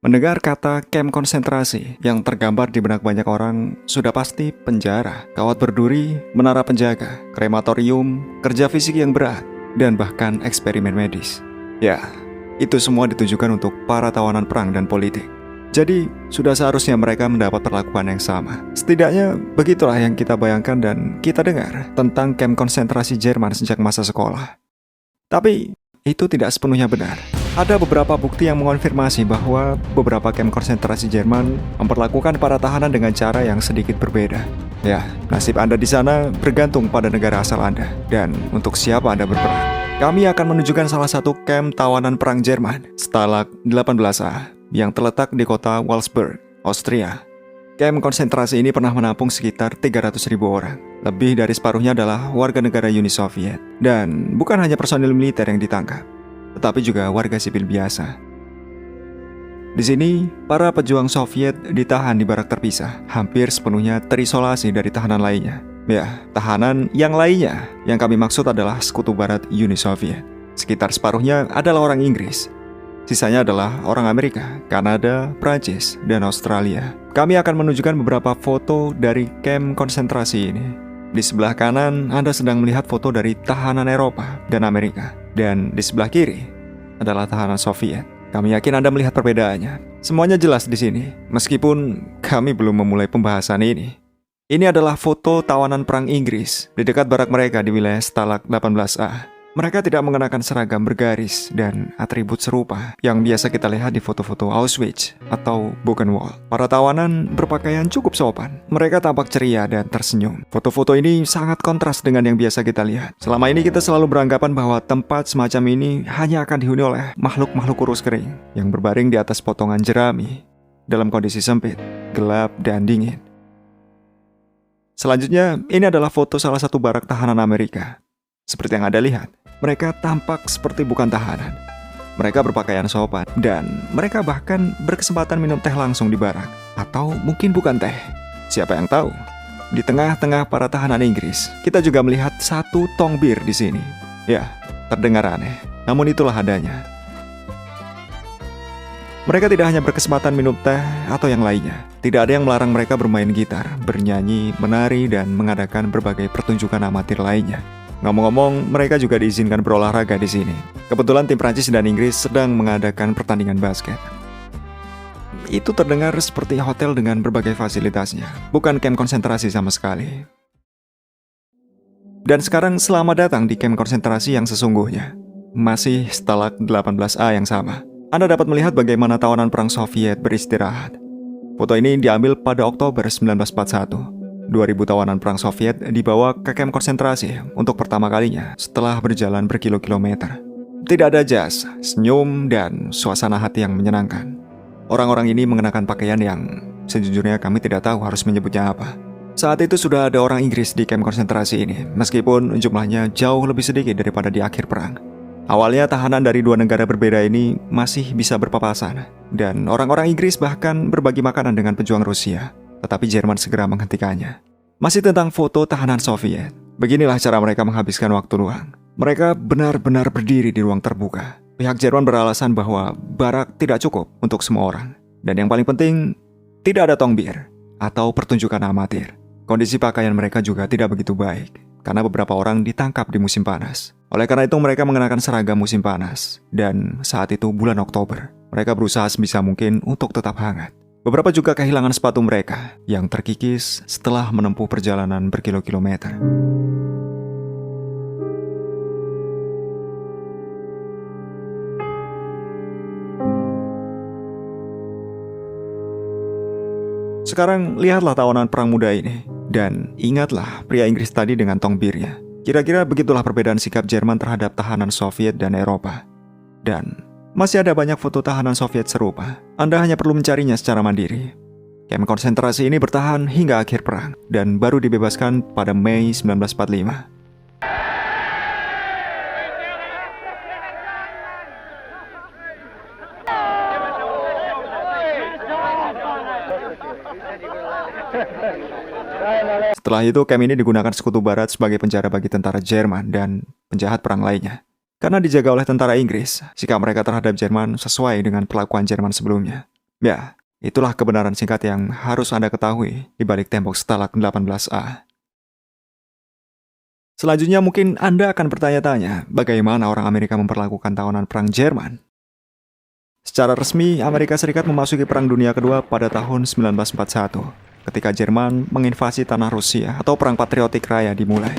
Mendengar kata kamp konsentrasi yang tergambar di benak banyak orang, sudah pasti penjara, kawat berduri, menara penjaga, krematorium, kerja fisik yang berat, dan bahkan eksperimen medis. Ya, itu semua ditujukan untuk para tawanan perang dan politik. Jadi, sudah seharusnya mereka mendapat perlakuan yang sama. Setidaknya, begitulah yang kita bayangkan dan kita dengar tentang kamp konsentrasi Jerman sejak masa sekolah. Tapi, itu tidak sepenuhnya benar. Ada beberapa bukti yang mengonfirmasi bahwa beberapa kamp konsentrasi Jerman memperlakukan para tahanan dengan cara yang sedikit berbeda. Ya, nasib Anda di sana bergantung pada negara asal Anda dan untuk siapa Anda berperang. Kami akan menunjukkan salah satu kamp tawanan perang Jerman, Stalag 18A, yang terletak di kota Wolfsburg, Austria. Kamp konsentrasi ini pernah menampung sekitar 300.000 orang. Lebih dari separuhnya adalah warga negara Uni Soviet. Dan bukan hanya personil militer yang ditangkap, tetapi juga warga sipil biasa. Di sini, para pejuang Soviet ditahan di barak terpisah, hampir sepenuhnya terisolasi dari tahanan lainnya. Ya, tahanan yang lainnya yang kami maksud adalah sekutu barat Uni Soviet. Sekitar separuhnya adalah orang Inggris. Sisanya adalah orang Amerika, Kanada, Prancis, dan Australia. Kami akan menunjukkan beberapa foto dari kamp konsentrasi ini. Di sebelah kanan, Anda sedang melihat foto dari tahanan Eropa dan Amerika. Dan di sebelah kiri adalah tahanan Soviet. Kami yakin Anda melihat perbedaannya. Semuanya jelas di sini, meskipun kami belum memulai pembahasan ini. Ini adalah foto tawanan perang Inggris di dekat barak mereka di wilayah Stalag 18A. Mereka tidak mengenakan seragam bergaris dan atribut serupa yang biasa kita lihat di foto-foto Auschwitz atau Buchenwald. Para tawanan berpakaian cukup sopan. Mereka tampak ceria dan tersenyum. Foto-foto ini sangat kontras dengan yang biasa kita lihat. Selama ini kita selalu beranggapan bahwa tempat semacam ini hanya akan dihuni oleh makhluk-makhluk kurus kering yang berbaring di atas potongan jerami dalam kondisi sempit, gelap, dan dingin. Selanjutnya, ini adalah foto salah satu barak tahanan Amerika. Seperti yang Anda lihat, mereka tampak seperti bukan tahanan. Mereka berpakaian sopan, dan mereka bahkan berkesempatan minum teh langsung di barak. Atau mungkin bukan teh, siapa yang tahu. Di tengah-tengah para tahanan Inggris, kita juga melihat satu tong bir di sini. Ya, terdengar aneh, namun itulah adanya. Mereka tidak hanya berkesempatan minum teh atau yang lainnya. Tidak ada yang melarang mereka bermain gitar, bernyanyi, menari, dan mengadakan berbagai pertunjukan amatir lainnya. Ngomong-ngomong, mereka juga diizinkan berolahraga di sini. Kebetulan tim Prancis dan Inggris sedang mengadakan pertandingan basket. Itu terdengar seperti hotel dengan berbagai fasilitasnya, bukan kamp konsentrasi sama sekali. Dan sekarang selamat datang di kamp konsentrasi yang sesungguhnya. Masih Stalag 18A yang sama. Anda dapat melihat bagaimana tawanan perang Soviet beristirahat. Foto ini diambil pada Oktober 1941. 2.000 tawanan perang Soviet dibawa ke kamp konsentrasi untuk pertama kalinya setelah berjalan berkilo-kilometer. Tidak ada jas, senyum, dan suasana hati yang menyenangkan. Orang-orang ini mengenakan pakaian yang sejujurnya kami tidak tahu harus menyebutnya apa. Saat itu sudah ada orang Inggris di kamp konsentrasi ini, meskipun jumlahnya jauh lebih sedikit daripada di akhir perang. Awalnya tahanan dari dua negara berbeda ini masih bisa berpapasan, dan orang-orang Inggris bahkan berbagi makanan dengan pejuang Rusia. Tetapi Jerman segera menghentikannya. Masih tentang foto tahanan Soviet. Beginilah cara mereka menghabiskan waktu luang. Mereka benar-benar berdiri di ruang terbuka. Pihak Jerman beralasan bahwa barak tidak cukup untuk semua orang. Dan yang paling penting, tidak ada tong bir atau pertunjukan amatir. Kondisi pakaian mereka juga tidak begitu baik, karena beberapa orang ditangkap di musim panas. Oleh karena itu mereka mengenakan seragam musim panas. Dan saat itu bulan Oktober. Mereka berusaha sebisa mungkin untuk tetap hangat. Beberapa juga kehilangan sepatu mereka yang terkikis setelah menempuh perjalanan berkilo-kilometer. Sekarang lihatlah tawanan perang muda ini. Dan ingatlah pria Inggris tadi dengan tong birnya. Kira-kira begitulah perbedaan sikap Jerman terhadap tahanan Soviet dan Eropa. Dan masih ada banyak foto tahanan Soviet serupa. Anda hanya perlu mencarinya secara mandiri. Kamp konsentrasi ini bertahan hingga akhir perang dan baru dibebaskan pada Mei 1945. Setelah itu, kamp ini digunakan Sekutu Barat sebagai penjara bagi tentara Jerman dan penjahat perang lainnya. Karena dijaga oleh tentara Inggris, sikap mereka terhadap Jerman sesuai dengan perlakuan Jerman sebelumnya. Ya, itulah kebenaran singkat yang harus Anda ketahui di balik tembok Stalag 18A. Selanjutnya mungkin Anda akan bertanya-tanya, bagaimana orang Amerika memperlakukan tawanan perang Jerman? Secara resmi, Amerika Serikat memasuki Perang Dunia Kedua pada tahun 1941, ketika Jerman menginvasi tanah Rusia atau Perang Patriotik Raya dimulai.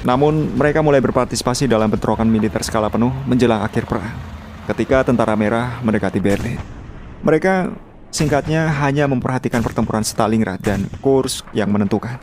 Namun, mereka mulai berpartisipasi dalam bentrokan militer skala penuh menjelang akhir perang, ketika Tentara Merah mendekati Berlin. Mereka, singkatnya, hanya memperhatikan pertempuran Stalingrad dan Kursk yang menentukan.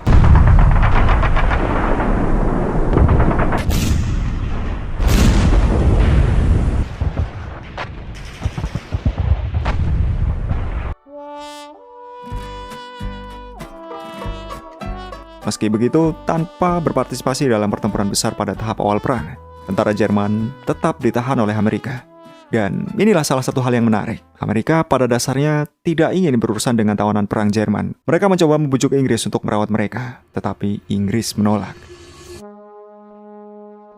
Meski begitu, tanpa berpartisipasi dalam pertempuran besar pada tahap awal perang, tentara Jerman tetap ditahan oleh Amerika. Dan inilah salah satu hal yang menarik. Amerika pada dasarnya tidak ingin berurusan dengan tawanan perang Jerman. Mereka mencoba membujuk Inggris untuk merawat mereka, tetapi Inggris menolak.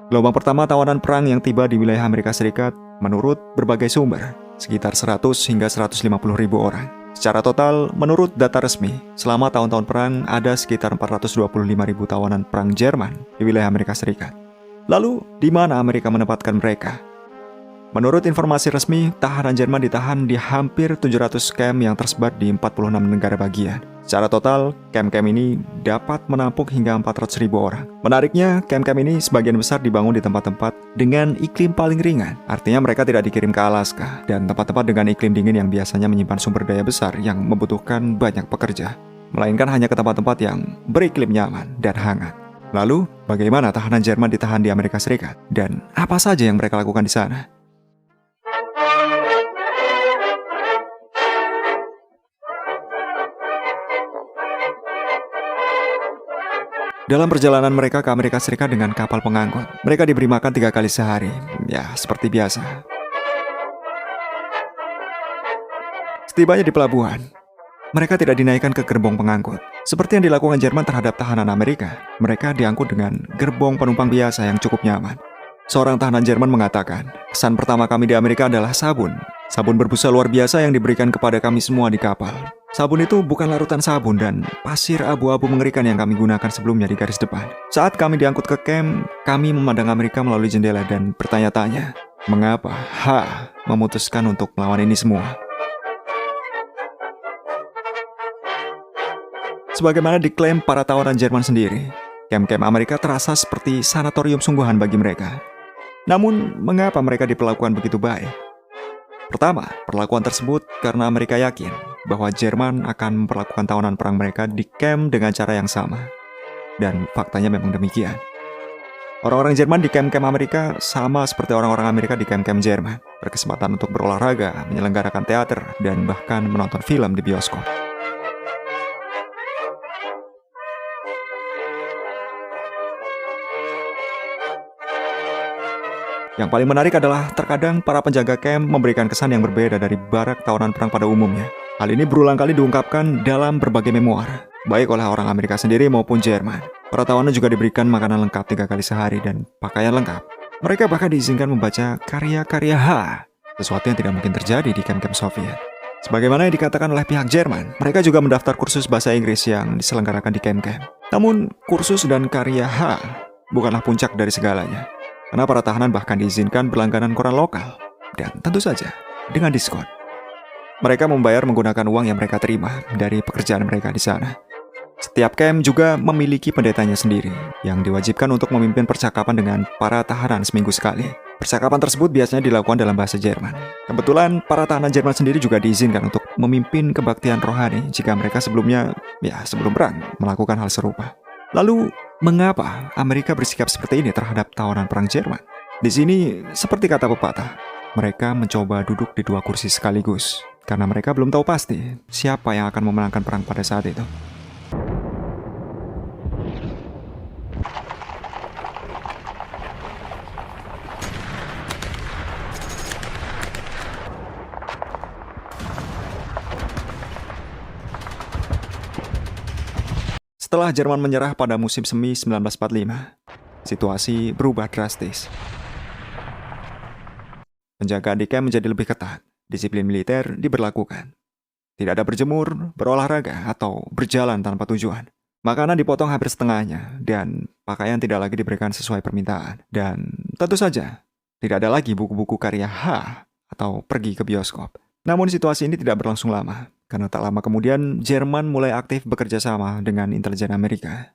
Gelombang pertama tawanan perang yang tiba di wilayah Amerika Serikat, menurut berbagai sumber, sekitar 100 hingga 150 ribu orang. Secara total, menurut data resmi, selama tahun-tahun perang ada sekitar 425 ribu tawanan perang Jerman di wilayah Amerika Serikat. Lalu, di mana Amerika menempatkan mereka? Menurut informasi resmi, tahanan Jerman ditahan di hampir 700 kamp yang tersebar di 46 negara bagian. Secara total, kamp-kamp ini dapat menampung hingga 400 ribu orang. Menariknya, kamp-kamp ini sebagian besar dibangun di tempat-tempat dengan iklim paling ringan. Artinya mereka tidak dikirim ke Alaska dan tempat-tempat dengan iklim dingin yang biasanya menyimpan sumber daya besar yang membutuhkan banyak pekerja, melainkan hanya ke tempat-tempat yang beriklim nyaman dan hangat. Lalu, bagaimana tahanan Jerman ditahan di Amerika Serikat? Dan apa saja yang mereka lakukan di sana? Dalam perjalanan mereka ke Amerika Serikat dengan kapal pengangkut, mereka diberi makan 3 kali sehari. Ya, seperti biasa. Setibanya di pelabuhan, mereka tidak dinaikkan ke gerbong pengangkut. Seperti yang dilakukan Jerman terhadap tahanan Amerika, mereka diangkut dengan gerbong penumpang biasa yang cukup nyaman. Seorang tahanan Jerman mengatakan, kesan pertama kami di Amerika adalah sabun. Sabun berbusa luar biasa yang diberikan kepada kami semua di kapal. Sabun itu bukan larutan sabun dan pasir abu-abu mengerikan yang kami gunakan sebelumnya di garis depan. Saat kami diangkut ke kamp, kami memandang Amerika melalui jendela dan bertanya-tanya, mengapa memutuskan untuk melawan ini semua? Sebagaimana diklaim para tawanan Jerman sendiri, kamp-kamp Amerika terasa seperti sanatorium sungguhan bagi mereka. Namun, mengapa mereka diperlakukan begitu baik? Pertama, perlakuan tersebut karena Amerika yakin bahwa Jerman akan memperlakukan tawanan perang mereka di kamp dengan cara yang sama. Dan faktanya memang demikian. Orang-orang Jerman di kamp-kamp Amerika sama seperti orang-orang Amerika di kamp-kamp Jerman, berkesempatan untuk berolahraga, menyelenggarakan teater, dan bahkan menonton film di bioskop. Yang paling menarik adalah terkadang para penjaga kamp memberikan kesan yang berbeda dari barak tawanan perang pada umumnya. Hal ini berulang kali diungkapkan dalam berbagai memoir, baik oleh orang Amerika sendiri maupun Jerman. Para tawanan juga diberikan makanan lengkap 3 kali sehari dan pakaian lengkap. Mereka bahkan diizinkan membaca karya-karya sesuatu yang tidak mungkin terjadi di kamp-kamp Soviet. Sebagaimana yang dikatakan oleh pihak Jerman, mereka juga mendaftar kursus bahasa Inggris yang diselenggarakan di kamp-kamp. Namun, kursus dan karya bukanlah puncak dari segalanya. Karena para tahanan bahkan diizinkan berlangganan koran lokal. Dan tentu saja, dengan diskon. Mereka membayar menggunakan uang yang mereka terima dari pekerjaan mereka di sana. Setiap camp juga memiliki pendetanya sendiri, yang diwajibkan untuk memimpin percakapan dengan para tahanan seminggu sekali. Percakapan tersebut biasanya dilakukan dalam bahasa Jerman. Kebetulan, para tahanan Jerman sendiri juga diizinkan untuk memimpin kebaktian rohani jika mereka sebelum perang, melakukan hal serupa. Lalu, mengapa Amerika bersikap seperti ini terhadap tawanan perang Jerman? Di sini, seperti kata pepatah, mereka mencoba duduk di 2 kursi sekaligus, karena mereka belum tahu pasti siapa yang akan memenangkan perang pada saat itu. Setelah Jerman menyerah pada musim semi 1945, situasi berubah drastis. Penjagaan di kamp menjadi lebih ketat, disiplin militer diberlakukan. Tidak ada berjemur, berolahraga, atau berjalan tanpa tujuan. Makanan dipotong hampir setengahnya, dan pakaian tidak lagi diberikan sesuai permintaan. Dan tentu saja, tidak ada lagi buku-buku karya H atau pergi ke bioskop. Namun situasi ini tidak berlangsung lama, karena tak lama kemudian Jerman mulai aktif bekerja sama dengan intelijen Amerika.